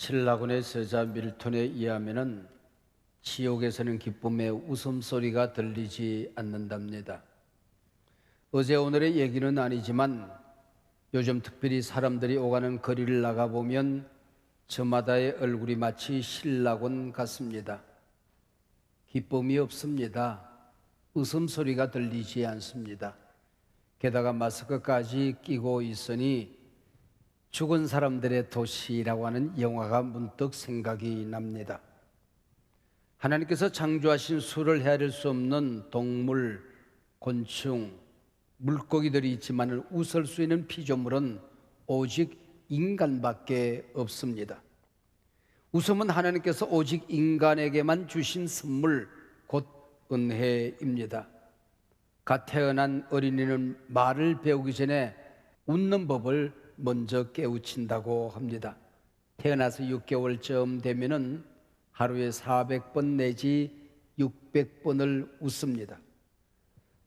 신라군의 저자 밀톤에 의하면은 지옥에서는 기쁨의 웃음소리가 들리지 않는답니다. 어제 오늘의 얘기는 아니지만 요즘 특별히 사람들이 오가는 거리를 나가보면 저마다의 얼굴이 마치 신라군 같습니다. 기쁨이 없습니다. 웃음소리가 들리지 않습니다. 게다가 마스크까지 끼고 있으니 죽은 사람들의 도시라고 하는 영화가 문득 생각이 납니다. 하나님께서 창조하신 수를 헤아릴 수 없는 동물, 곤충, 물고기들이 있지만 웃을 수 있는 피조물은 오직 인간밖에 없습니다. 웃음은 하나님께서 오직 인간에게만 주신 선물, 곧 은혜입니다. 갓 태어난 어린이는 말을 배우기 전에 웃는 법을 먼저 깨우친다고 합니다. 태어나서 6개월쯤 되면은 하루에 400번 내지 600번을 웃습니다.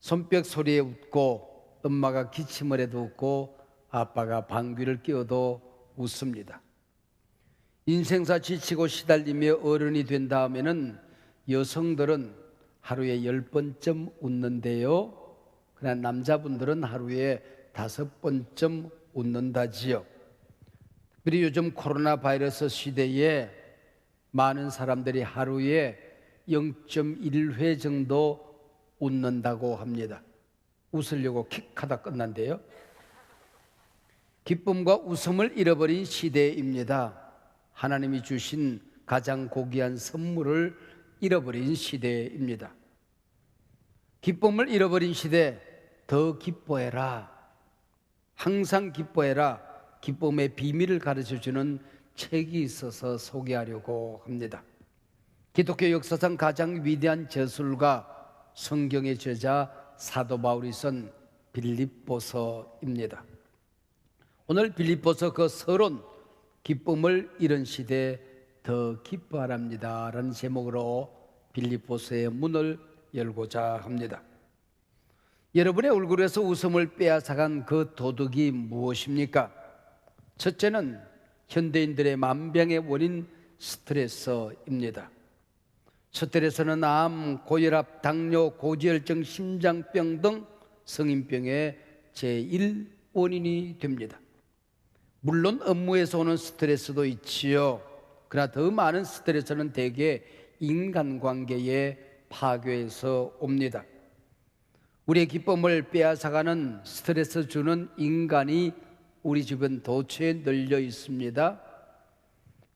손뼉 소리에 웃고, 엄마가 기침을 해도 웃고, 아빠가 방귀를 뀌어도 웃습니다. 인생사 지치고 시달리며 어른이 된 다음에는 여성들은 하루에 10번쯤 웃는데요, 그러나 남자분들은 하루에 5번쯤 웃는다지요. 그리고 요즘 코로나 바이러스 시대에 많은 사람들이 하루에 0.1회 정도 웃는다고 합니다. 웃으려고 킥하다 끝난대요. 기쁨과 웃음을 잃어버린 시대입니다. 하나님이 주신 가장 고귀한 선물을 잃어버린 시대입니다. 기쁨을 잃어버린 시대, 더 기뻐해라, 항상 기뻐해라, 기쁨의 비밀을 가르쳐주는 책이 있어서 소개하려고 합니다. 기독교 역사상 가장 위대한 저술가, 성경의 저자 사도 바울이 쓴 빌립보서입니다. 오늘 빌립보서 그 서론, 기쁨을 잃은 시대 더 기뻐하랍니다 라는 제목으로 빌립보서의 문을 열고자 합니다. 여러분의 얼굴에서 웃음을 빼앗아간 그 도둑이 무엇입니까? 첫째는 현대인들의 만병의 원인 스트레스입니다. 스트레스는 암, 고혈압, 당뇨, 고지혈증, 심장병 등 성인병의 제1원인이 됩니다. 물론 업무에서 오는 스트레스도 있지요. 그러나 더 많은 스트레스는 대개 인간관계의 파괴에서 옵니다. 우리의 기쁨을 빼앗아가는 스트레스 주는 인간이 우리 집은 도처에 널려 있습니다.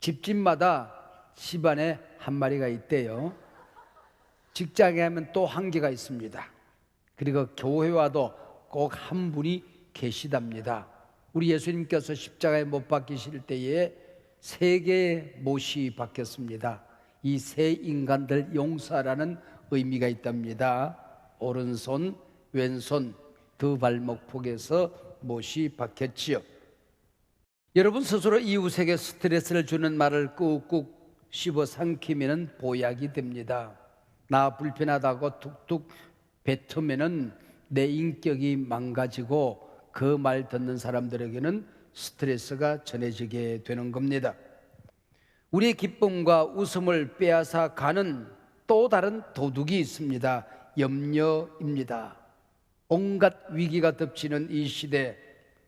집집마다 집안에 한 마리가 있대요. 직장에 하면 또 한 개가 있습니다. 그리고 교회 와도 꼭 한 분이 계시답니다. 우리 예수님께서 십자가에 못 박히실 때에 3개의 못이 박혔습니다. 이 세 인간들 용서라는 의미가 있답니다. 오른손, 왼손, 두 발목폭에서 못이 박혔지요. 여러분 스스로 이웃에게 스트레스를 주는 말을 꾹꾹 씹어 삼키면 보약이 됩니다. 나 불편하다고 툭툭 뱉으면 내 인격이 망가지고 그 말 듣는 사람들에게는 스트레스가 전해지게 되는 겁니다. 우리의 기쁨과 웃음을 빼앗아 가는 또 다른 도둑이 있습니다. 염려입니다. 온갖 위기가 덮치는 이 시대,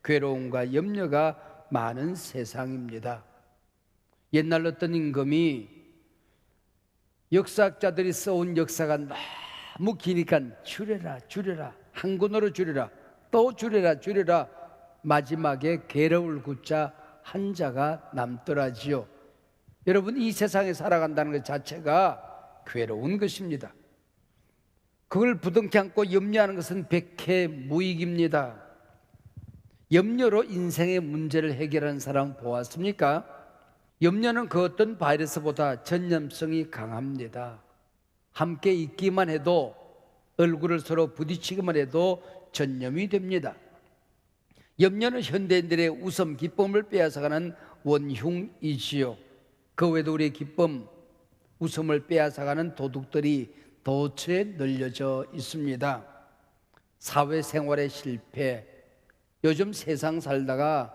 괴로움과 염려가 많은 세상입니다. 옛날 어떤 임금이 역사학자들이 써온 역사가 너무 기니까 줄여라, 한 권으로 줄여라, 또 줄여라, 마지막에 괴로울 구자 한자가 남더라지요. 여러분, 이 세상에 살아간다는 것 자체가 괴로운 것입니다. 그걸 부둥켜 안고 염려하는 것은 백해무익입니다. 염려로 인생의 문제를 해결하는 사람 보았습니까? 염려는 그 어떤 바이러스보다 전염성이 강합니다. 함께 있기만 해도, 얼굴을 서로 부딪히기만 해도 전염이 됩니다. 염려는 현대인들의 웃음, 기쁨을 빼앗아가는 원흉이지요. 그 외에도 우리의 기쁨, 웃음을 빼앗아가는 도둑들이 도처에 널려져 있습니다. 사회생활의 실패, 요즘 세상 살다가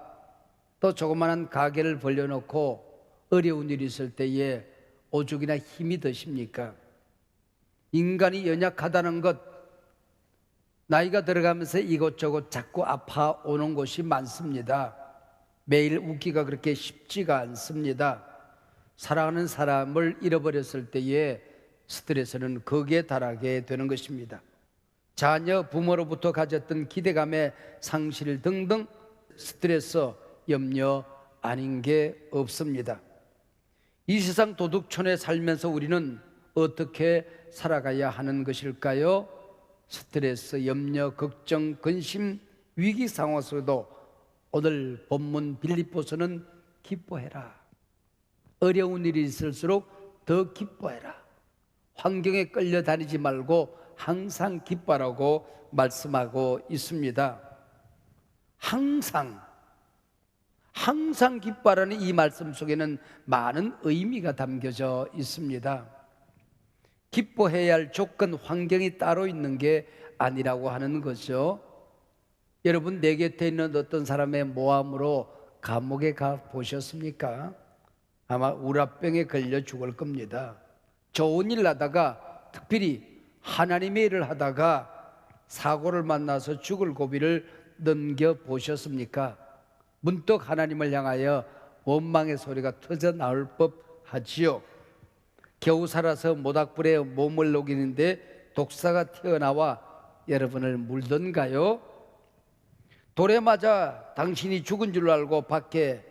또 조그마한 가게를 벌려놓고 어려운 일이 있을 때에 오죽이나 힘이 드십니까? 인간이 연약하다는 것, 나이가 들어가면서 이것저것 자꾸 아파오는 곳이 많습니다. 매일 웃기가 그렇게 쉽지가 않습니다. 사랑하는 사람을 잃어버렸을 때에 스트레스는 극에 달하게 되는 것입니다. 자녀, 부모로부터 가졌던 기대감의 상실 등등 스트레스, 염려 아닌 게 없습니다. 이 세상 도둑촌에 살면서 우리는 어떻게 살아가야 하는 것일까요? 스트레스, 염려, 걱정, 근심, 위기 상황 속에도 오늘 본문 빌립보서는 기뻐해라. 어려운 일이 있을수록 더 기뻐해라. 환경에 끌려다니지 말고 항상 기뻐하라고 말씀하고 있습니다. 항상 기뻐하라는 이 말씀 속에는 많은 의미가 담겨져 있습니다. 기뻐해야 할 조건, 환경이 따로 있는 게 아니라고 하는 거죠. 여러분, 내 곁에 있는 어떤 사람의 모함으로 감옥에 가 보셨습니까? 아마 우라병에 걸려 죽을 겁니다. 좋은 일 하다가, 특별히 하나님의 일을 하다가 사고를 만나서 죽을 고비를 넘겨보셨습니까? 문득 하나님을 향하여 원망의 소리가 터져 나올 법하지요. 겨우 살아서 모닥불에 몸을 녹이는데 독사가 튀어나와 여러분을 물던가요? 돌에 맞아 당신이 죽은 줄 알고 밖에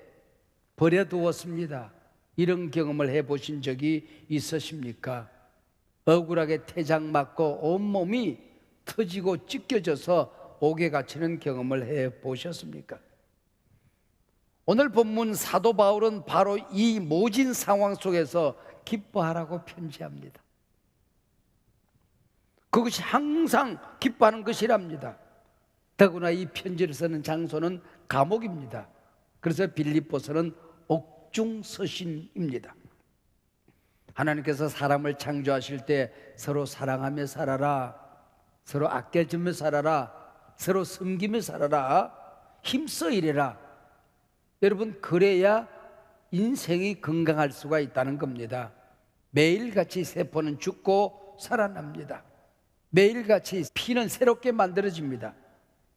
버려두었습니다. 이런 경험을 해보신 적이 있으십니까? 억울하게 태장 맞고 온몸이 터지고 찢겨져서 옥에 갇히는 경험을 해보셨습니까? 오늘 본문 사도 바울은 바로 이 모진 상황 속에서 기뻐하라고 편지합니다. 그것이 항상 기뻐하는 것이랍니다. 더구나 이 편지를 쓰는 장소는 감옥입니다. 그래서 빌립보서는 옥중서신입니다. 하나님께서 사람을 창조하실 때 서로 사랑하며 살아라, 서로 아껴주며 살아라, 서로 섬기며 살아라, 힘써 일해라. 여러분, 그래야 인생이 건강할 수가 있다는 겁니다. 매일같이 세포는 죽고 살아납니다. 매일같이 피는 새롭게 만들어집니다.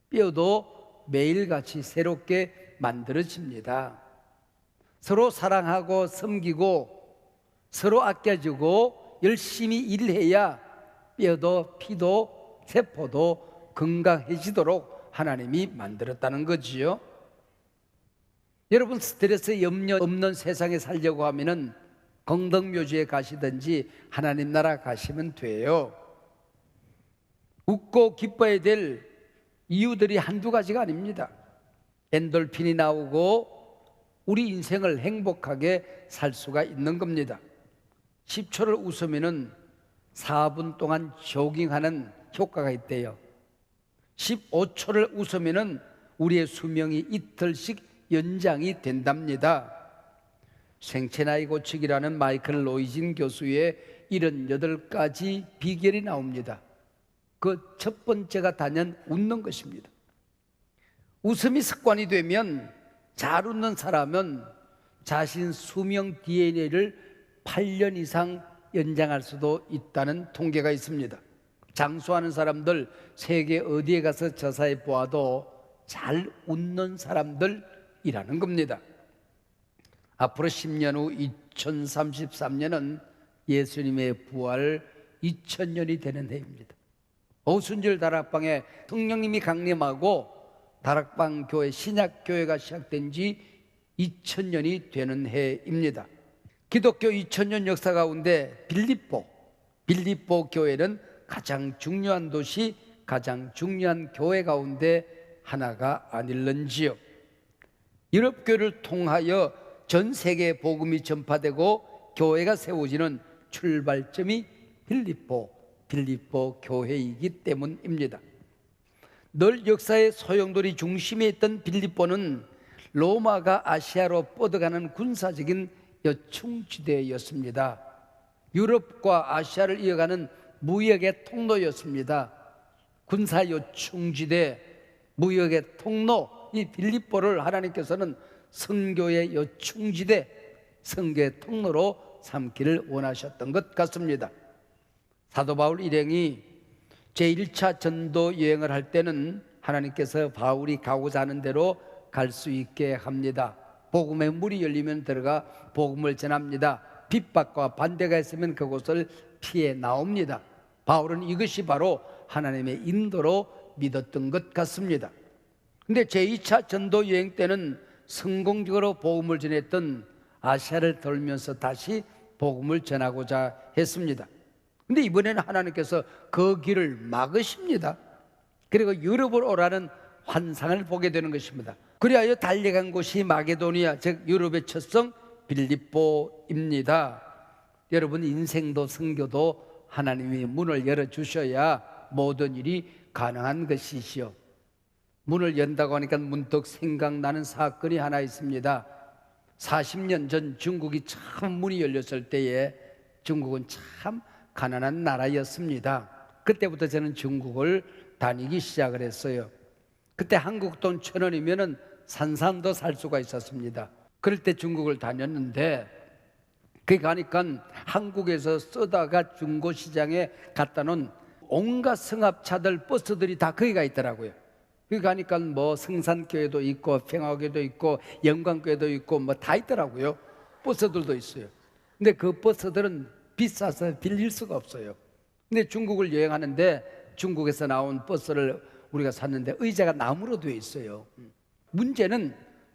뼈도 매일같이 새롭게 만들어집니다. 서로 사랑하고 섬기고 서로 아껴주고 열심히 일해야 뼈도 피도 세포도 건강해지도록 하나님이 만들었다는 거지요. 여러분, 스트레스, 염려 없는 세상에 살려고 하면은 공덕묘지에 가시든지 하나님 나라 가시면 돼요. 웃고 기뻐해야 될 이유들이 한두 가지가 아닙니다. 엔돌핀이 나오고 우리 인생을 행복하게 살 수가 있는 겁니다. 10초를 웃으면은 4분 동안 조깅하는 효과가 있대요. 15초를 웃으면은 우리의 수명이 이틀씩 연장이 된답니다. 생체 나이 고치기라는 마이클 로이진 교수의 78가지 비결이 나옵니다. 그 첫 번째가 단연 웃는 것입니다. 웃음이 습관이 되면, 잘 웃는 사람은 자신 수명 DNA를 8년 이상 연장할 수도 있다는 통계가 있습니다. 장수하는 사람들 세계 어디에 가서 조사해 보아도 잘 웃는 사람들이라는 겁니다. 앞으로 10년 후 2033년은 예수님의 부활 2000년이 되는 해입니다. 오순절 다락방에 성령님이 강림하고 다락방 교회, 신약교회가 시작된 지 2000년이 되는 해입니다. 기독교 2000년 역사 가운데 빌립보 교회는 가장 중요한 도시, 가장 중요한 교회 가운데 하나가 아닐런지요. 유럽교회를 통하여 전 세계에 복음이 전파되고 교회가 세워지는 출발점이 빌립보 교회이기 때문입니다. 늘 역사의 소용돌이 중심에 있던 빌립보는 로마가 아시아로 뻗어가는 군사적인 여충지대였습니다. 유럽과 아시아를 이어가는 무역의 통로였습니다. 군사 여충지대, 무역의 통로, 이 빌립보를 하나님께서는 선교의 여충지대, 선교의 통로로 삼기를 원하셨던 것 같습니다. 사도 바울 일행이 제1차 전도 여행을 할 때는 하나님께서 바울이 가고자 하는 대로 갈 수 있게 합니다. 복음의 문이 열리면 들어가 복음을 전합니다. 핍박과 반대가 있으면 그곳을 피해 나옵니다. 바울은 이것이 바로 하나님의 인도로 믿었던 것 같습니다. 근데 제2차 전도 여행 때는 성공적으로 복음을 전했던 아시아를 돌면서 다시 복음을 전하고자 했습니다. 근데 이번에는 하나님께서 그 길을 막으십니다. 그리고 유럽으로 오라는 환상을 보게 되는 것입니다. 그리하여 달려간 곳이 마게도니아, 즉 유럽의 첫 성 빌립보입니다. 여러분, 인생도 선교도 하나님이 문을 열어주셔야 모든 일이 가능한 것이시요. 문을 연다고 하니까 문득 생각나는 사건이 하나 있습니다. 40년 전 중국이 처음 문이 열렸을 때에 중국은 참 가난한 나라였습니다. 그때부터 저는 중국을 다니기 시작을 했어요. 그때 한국 돈 1,000원이면 산산도 살 수가 있었습니다. 그럴 때 중국을 다녔는데 거기 가니까 한국에서 쓰다가 중고시장에 갖다 놓은 온갖 성합차들 버스들이 다 거기가 있더라고요. 거기 가니까 뭐 성산교회도 있고 평화교회도 있고 영광교회도 있고 뭐 다 있더라고요. 버스들도 있어요. 근데 그 버스들은 비싸서 빌릴 수가 없어요. 근데 중국을 여행하는데 중국에서 나온 버스를 우리가 샀는데 의자가 나무로 되어 있어요. 문제는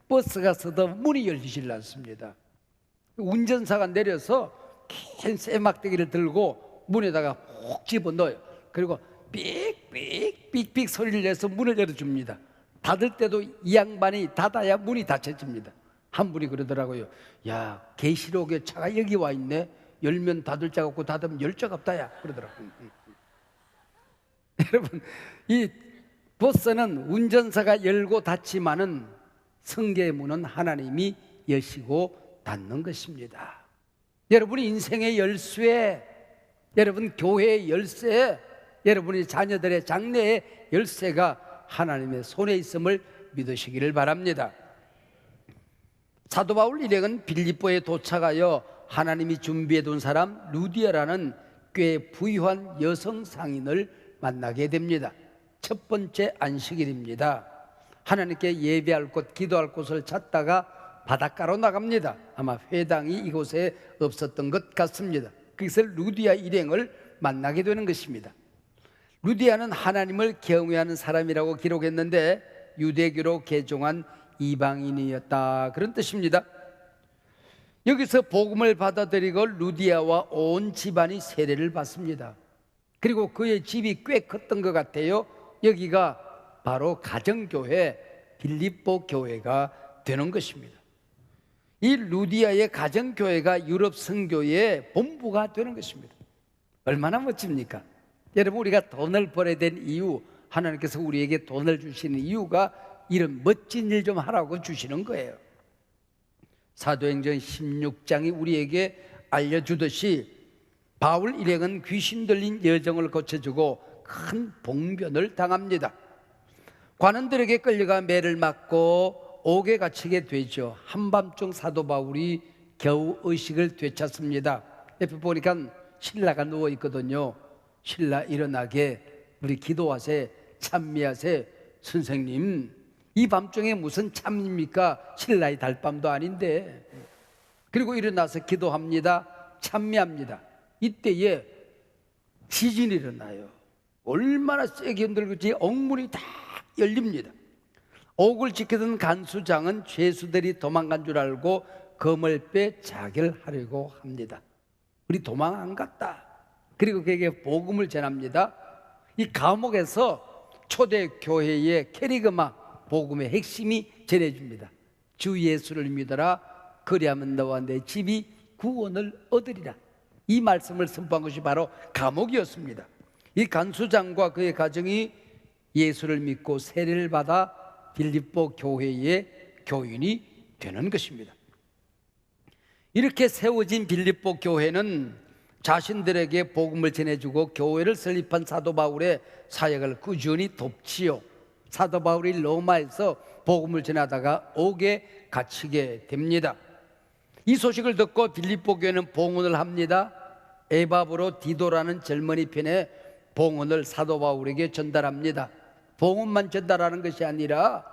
버스가 서도 문이 열리질 않습니다. 운전사가 내려서 긴 쇠막대기를 들고 문에다가 훅 집어넣어요. 그리고 삑삑 소리를 내서 문을 열어줍니다. 닫을 때도 이 양반이 닫아야 문이 닫혀집니다. 한 분이 그러더라고요. 야, 계시록에 차가 여기 와 있네. 열면 닫을 자가 없고 닫으면 열 자가 없다 야 그러더라고요. 여러분, 이 버스는 운전사가 열고 닫지만은 성계의 문은 하나님이 여시고 닫는 것입니다. 여러분이 인생의 열쇠, 여러분 교회의 열쇠, 여러분의 자녀들의 장래의 열쇠가 하나님의 손에 있음을 믿으시기를 바랍니다. 사도 바울 일행은 빌립보에 도착하여 하나님이 준비해 둔 사람 루디아라는 꽤 부유한 여성 상인을 만나게 됩니다. 첫 번째 안식일입니다. 하나님께 예배할 곳, 기도할 곳을 찾다가 바닷가로 나갑니다. 아마 회당이 이곳에 없었던 것 같습니다. 거기서 루디아 일행을 만나게 되는 것입니다. 루디아는 하나님을 경외하는 사람이라고 기록했는데 유대교로 개종한 이방인이었다, 그런 뜻입니다. 여기서 복음을 받아들이고 루디아와 온 집안이 세례를 받습니다. 그리고 그의 집이 꽤 컸던 것 같아요. 여기가 바로 가정교회 빌립보 교회가 되는 것입니다. 이 루디아의 가정교회가 유럽 선교의 본부가 되는 것입니다. 얼마나 멋집니까? 여러분, 우리가 돈을 벌어야 된 이유, 하나님께서 우리에게 돈을 주시는 이유가 이런 멋진 일 좀 하라고 주시는 거예요. 사도행전 16장이 우리에게 알려주듯이 바울 일행은 귀신 들린 여정을 고쳐주고 큰 봉변을 당합니다. 관원들에게 끌려가 매를 맞고 옥에 갇히게 되죠. 한밤중 사도 바울이 겨우 의식을 되찾습니다. 옆에 보니까 신라가 누워 있거든요. 신라 일어나게, 우리 기도하세, 찬미하세. 선생님, 이 밤중에 무슨 참입니까? 신라의 달밤도 아닌데. 그리고 일어나서 기도합니다. 찬미합니다. 이때에 지진이 일어나요. 얼마나 세게 흔들는지 옥문이 다 열립니다. 옥을 지키던 간수장은 죄수들이 도망간 줄 알고 검을 빼 자결하려고 합니다. 우리 도망 안 갔다. 그리고 그에게 복음을 전합니다. 이 감옥에서 초대 교회의 캐리그마 복음의 핵심이 전해집니다. 주 예수를 믿어라. 그리하면 너와 내 집이 구원을 얻으리라. 이 말씀을 선포한 것이 바로 감옥이었습니다. 이 간수장과 그의 가정이 예수를 믿고 세례를 받아 빌립보 교회의 교인이 되는 것입니다. 이렇게 세워진 빌립보 교회는 자신들에게 복음을 전해주고 교회를 설립한 사도 바울의 사역을 꾸준히 돕지요. 사도 바울이 로마에서 복음을 전하다가 옥에 갇히게 됩니다. 이 소식을 듣고 빌립보 교회는 봉헌을 합니다. 에바브로디도라는 젊은이 편에 봉헌을 사도 바울에게 전달합니다. 봉헌만 전달하는 것이 아니라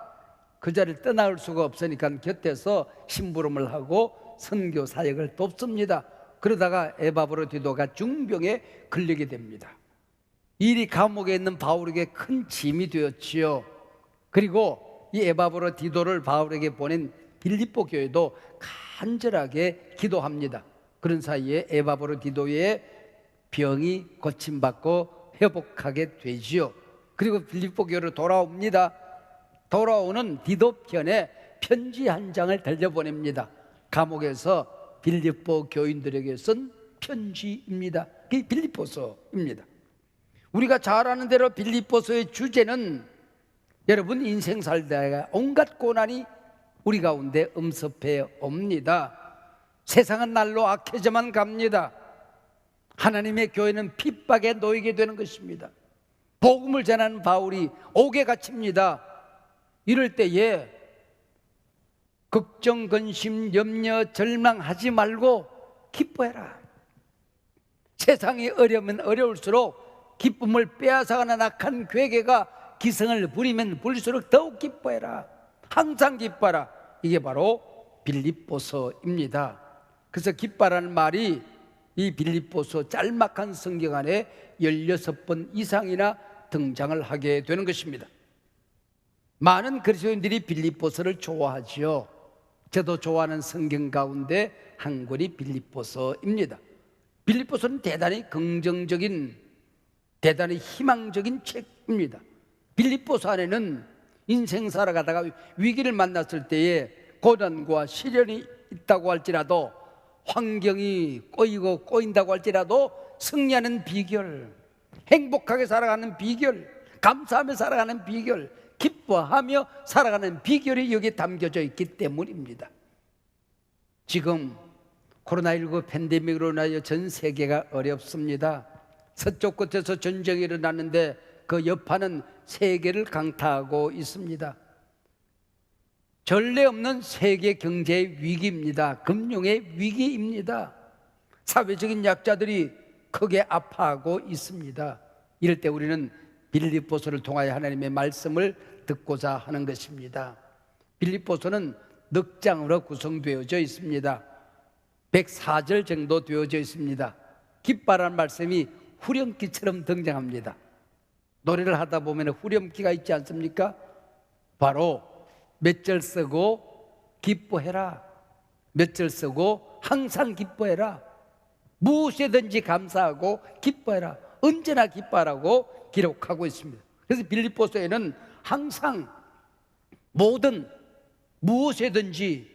그 자리를 떠나올 수가 없으니까 곁에서 심부름을 하고 선교 사역을 돕습니다. 그러다가 에바브로디도가 중병에 걸리게 됩니다. 일이 감옥에 있는 바울에게 큰 짐이 되었지요. 그리고 이 에바브로디도를 바울에게 보낸 빌립보 교회도 간절하게 기도합니다. 그런 사이에 에바브로디도의 병이 고침받고 회복하게 되지요. 그리고 빌립보 교회로 돌아옵니다. 돌아오는 디도 편에 편지 한 장을 들려보냅니다. 감옥에서 빌립보 교인들에게 쓴 편지입니다. 그게 빌립보서입니다. 우리가 잘 아는 대로 빌립보서의 주제는 여러분 인생 살다가 온갖 고난이 우리 가운데 엄습해 옵니다. 세상은 날로 악해져만 갑니다. 하나님의 교회는 핍박에 놓이게 되는 것입니다. 복음을 전하는 바울이 옥에 갇힙니다. 이럴 때에 걱정, 근심, 염려, 절망하지 말고 기뻐해라. 세상이 어려우면 어려울수록 기쁨을 빼앗아가는 악한 괴계가 기승을 부리면 부릴수록 더욱 기뻐해라. 항상 기뻐하라. 이게 바로 빌립보서입니다. 그래서 기뻐라는 말이 이 빌립보서 짤막한 성경 안에 16번 이상이나 등장을 하게 되는 것입니다. 많은 그리스도인들이 빌립보서를 좋아하지요. 저도 좋아하는 성경 가운데 한 권이 빌립보서입니다. 빌립보서는 대단히 긍정적인, 대단히 희망적인 책입니다. 빌립보서 안에는 인생 살아가다가 위기를 만났을 때에 고난과 시련이 있다고 할지라도, 환경이 꼬이고 꼬인다고 할지라도 승리하는 비결, 행복하게 살아가는 비결, 감사하며 살아가는 비결, 기뻐하며 살아가는 비결이 여기에 담겨져 있기 때문입니다. 지금 코로나19 팬데믹으로 인하여 전 세계가 어렵습니다. 서쪽 끝에서 전쟁이 일어났는데 그 여파는 세계를 강타하고 있습니다. 전례 없는 세계 경제의 위기입니다. 금융의 위기입니다. 사회적인 약자들이 크게 아파하고 있습니다. 이럴 때 우리는 빌립보서를 통하여 하나님의 말씀을 듣고자 하는 것입니다. 빌립보서는 넉 장으로 구성되어져 있습니다. 104절 정도 되어져 있습니다. 기뻐라는 말씀이 후렴기처럼 등장합니다. 노래를 하다 보면 후렴기가 있지 않습니까? 바로 몇 절 쓰고 기뻐해라, 몇 절 쓰고 항상 기뻐해라, 무엇이든지 감사하고 기뻐해라, 언제나 기뻐하라고 기록하고 있습니다. 그래서 빌립보서에는 항상, 모든, 무엇이든지,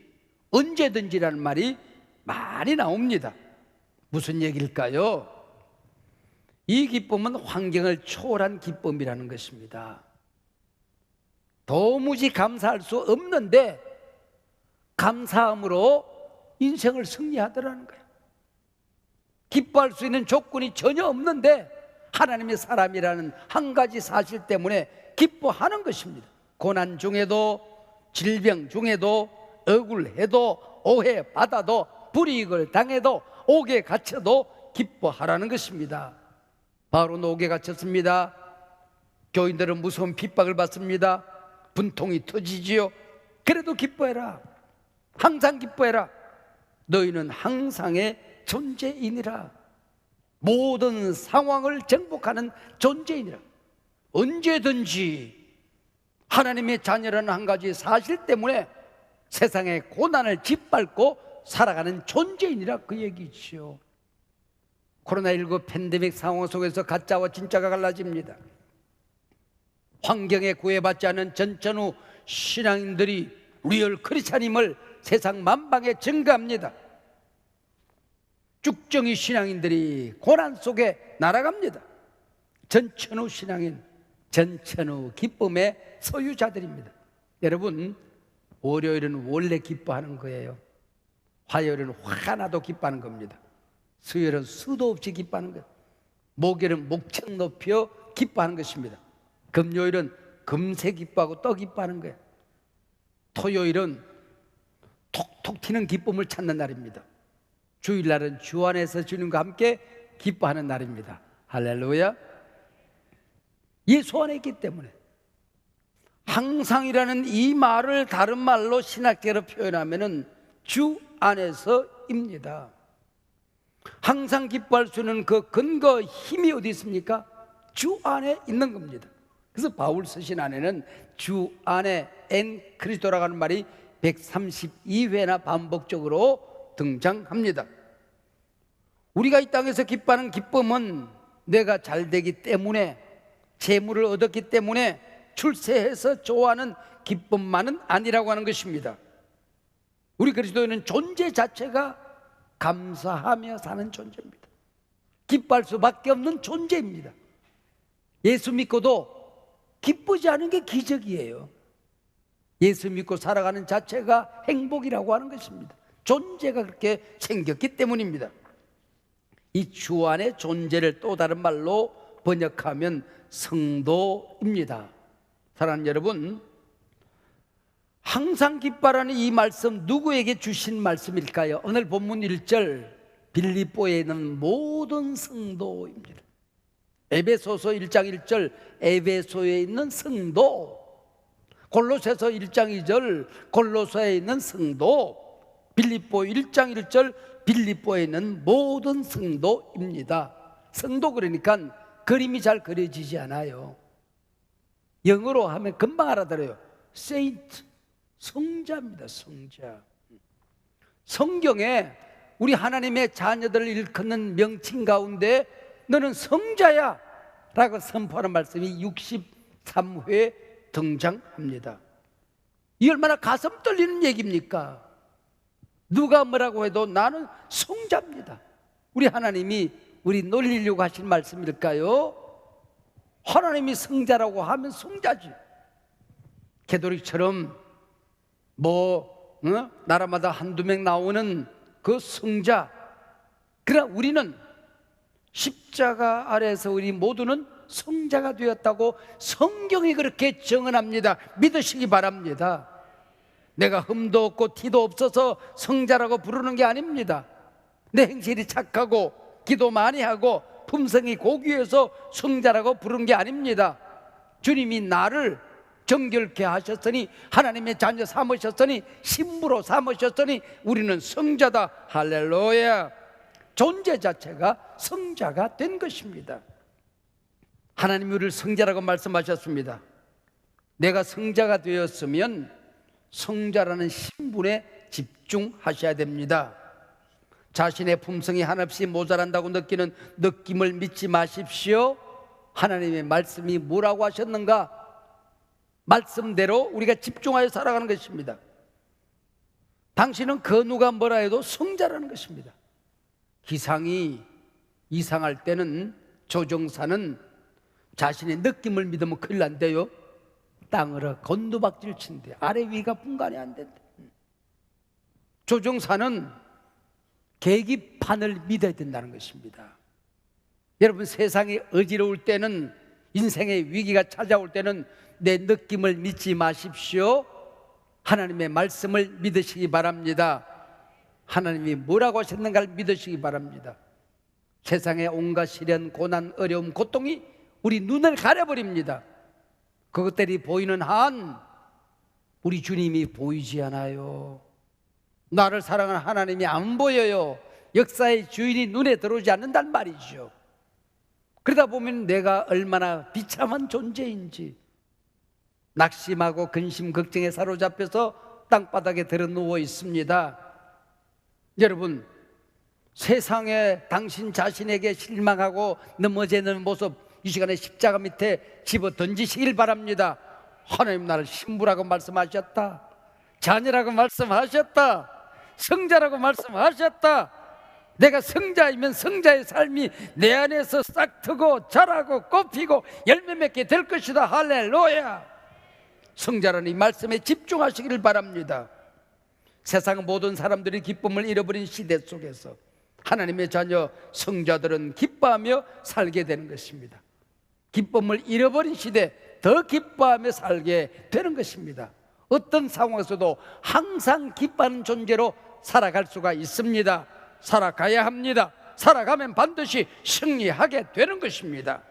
언제든지라는 말이 많이 나옵니다. 무슨 얘기일까요? 이 기쁨은 환경을 초월한 기쁨이라는 것입니다. 도무지 감사할 수 없는데 감사함으로 인생을 승리하더라는 거예요. 기뻐할 수 있는 조건이 전혀 없는데 하나님의 사람이라는 한 가지 사실 때문에 기뻐하는 것입니다. 고난 중에도, 질병 중에도, 억울해도, 오해받아도, 불이익을 당해도, 옥에 갇혀도 기뻐하라는 것입니다. 바울은 옥에 갇혔습니다. 교인들은 무서운 핍박을 받습니다. 분통이 터지지요. 그래도 기뻐해라. 항상 기뻐해라. 너희는 항상의 존재이니라. 모든 상황을 정복하는 존재이니라. 언제든지 하나님의 자녀라는 한 가지 사실 때문에 세상의 고난을 짓밟고 살아가는 존재이니라, 그 얘기지요. 코로나19 팬데믹 상황 속에서 가짜와 진짜가 갈라집니다. 환경에 구애받지 않은 전천후 신앙인들이 리얼 크리스찬임을 세상 만방에 증거합니다. 쭉정이 신앙인들이 고난 속에 날아갑니다. 전천후 신앙인, 전천후 기쁨의 소유자들입니다. 여러분, 월요일은 원래 기뻐하는 거예요. 화요일은 화가 나도 기뻐하는 겁니다. 수요일은 수도 없이 기뻐하는 거예요. 목요일은 목청 높여 기뻐하는 것입니다. 금요일은 금세 기뻐하고 또 기뻐하는 거예요. 토요일은 톡톡 튀는 기쁨을 찾는 날입니다. 주일날은 주 안에서 주님과 함께 기뻐하는 날입니다. 할렐루야. 예수 안에 있기 때문에. 항상이라는 이 말을 다른 말로 신학계로 표현하면은 주 안에서입니다. 항상 기뻐할 수 있는 그 근거, 힘이 어디 있습니까? 주 안에 있는 겁니다. 그래서 바울 서신 안에는 주 안에 엔 그리스도라고 하는 말이 132회나 반복적으로 등장합니다. 우리가 이 땅에서 기뻐하는 기쁨은 내가 잘 되기 때문에, 재물을 얻었기 때문에 출세해서 좋아하는 기쁨만은 아니라고 하는 것입니다. 우리 그리스도인은 존재 자체가 감사하며 사는 존재입니다. 기뻐할 수밖에 없는 존재입니다. 예수 믿고도 기쁘지 않은 게 기적이에요. 예수 믿고 살아가는 자체가 행복이라고 하는 것입니다. 존재가 그렇게 생겼기 때문입니다. 이 주 안의 존재를 또 다른 말로 번역하면 성도입니다. 사랑하는 여러분, 항상 기뻐하라는 이 말씀 누구에게 주신 말씀일까요? 오늘 본문 1절, 빌립보에 있는 모든 성도입니다. 에베소서 1장 1절, 에베소에 있는 성도, 골로새서 1장 2절, 골로새에 있는 성도, 빌립보 1장 1절, 빌립보에 있는 모든 성도입니다. 성도 그러니까 그림이 잘 그려지지 않아요. 영어로 하면 금방 알아들어요. Saint, 성자입니다. 성자. 성경에 우리 하나님의 자녀들을 일컫는 명칭 가운데 너는 성자야 라고 선포하는 말씀이 63회 등장합니다. 이 얼마나 가슴 떨리는 얘기입니까? 누가 뭐라고 해도 나는 성자입니다. 우리 하나님이 우리 놀리려고 하신 말씀일까요? 하나님이 성자라고 하면 성자지. 개도릭처럼 나라마다 한두 명 나오는 그 성자. 그러나 우리는 십자가 아래에서 우리 모두는 성자가 되었다고 성경이 그렇게 증언합니다. 믿으시기 바랍니다. 내가 흠도 없고 티도 없어서 성자라고 부르는 게 아닙니다. 내 행실이 착하고 기도 많이 하고 품성이 고귀해서 성자라고 부른 게 아닙니다. 주님이 나를 정결케 하셨으니, 하나님의 자녀 삼으셨으니, 신부로 삼으셨으니 우리는 성자다. 할렐루야. 존재 자체가 성자가 된 것입니다. 하나님이 우리를 성자라고 말씀하셨습니다. 내가 성자가 되었으면 성자라는 신분에 집중하셔야 됩니다. 자신의 품성이 한없이 모자란다고 느끼는 느낌을 믿지 마십시오. 하나님의 말씀이 뭐라고 하셨는가? 말씀대로 우리가 집중하여 살아가는 것입니다. 당신은 그 누가 뭐라 해도 성자라는 것입니다. 기상이 이상할 때는 조정사는 자신의 느낌을 믿으면 큰일 난대요. 땅으로 곤두박질 친대. 아래 위가 분간이 안 된대. 조정사는 계기판을 믿어야 된다는 것입니다. 여러분, 세상이 어지러울 때는, 인생의 위기가 찾아올 때는 내 느낌을 믿지 마십시오. 하나님의 말씀을 믿으시기 바랍니다. 하나님이 뭐라고 하셨는가를 믿으시기 바랍니다. 세상의 온갖 시련, 고난, 어려움, 고통이 우리 눈을 가려버립니다. 그것들이 보이는 한 우리 주님이 보이지 않아요. 나를 사랑하는 하나님이 안 보여요. 역사의 주인이 눈에 들어오지 않는단 말이죠. 그러다 보면 내가 얼마나 비참한 존재인지, 낙심하고 근심, 걱정에 사로잡혀서 땅바닥에 들어 누워 있습니다. 여러분, 세상에 당신 자신에게 실망하고 넘어지는 모습, 이 시간에 십자가 밑에 집어 던지시길 바랍니다. 하나님 나를 신부라고 말씀하셨다, 자녀라고 말씀하셨다, 성자라고 말씀하셨다. 내가 성자이면 성자의 삶이 내 안에서 싹트고 자라고 꽃피고 열매 맺게 될 것이다. 할렐루야. 성자라는 이 말씀에 집중하시기를 바랍니다. 세상 모든 사람들이 기쁨을 잃어버린 시대 속에서 하나님의 자녀 성자들은 기뻐하며 살게 되는 것입니다. 기쁨을 잃어버린 시대 더 기뻐하며 살게 되는 것입니다. 어떤 상황에서도 항상 기뻐하는 존재로 살아갈 수가 있습니다. 살아가야 합니다. 살아가면 반드시 승리하게 되는 것입니다.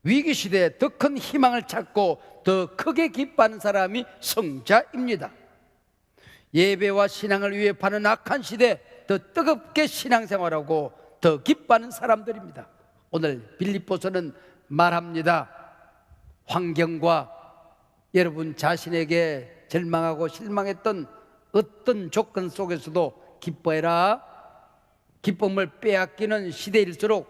위기 시대에 더 큰 희망을 찾고 더 크게 기뻐하는 사람이 성자입니다. 예배와 신앙을 위협하는 악한 시대 더 뜨겁게 신앙생활하고 더 기뻐하는 사람들입니다. 오늘 빌립보서는 말합니다. 환경과 여러분 자신에게 절망하고 실망했던 어떤 조건 속에서도 기뻐해라. 기쁨을 빼앗기는 시대일수록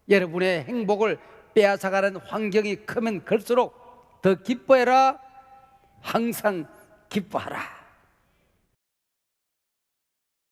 여러분의 행복을 빼앗아가는 환경이 크면 클수록 더 기뻐해라. 항상 기뻐하라.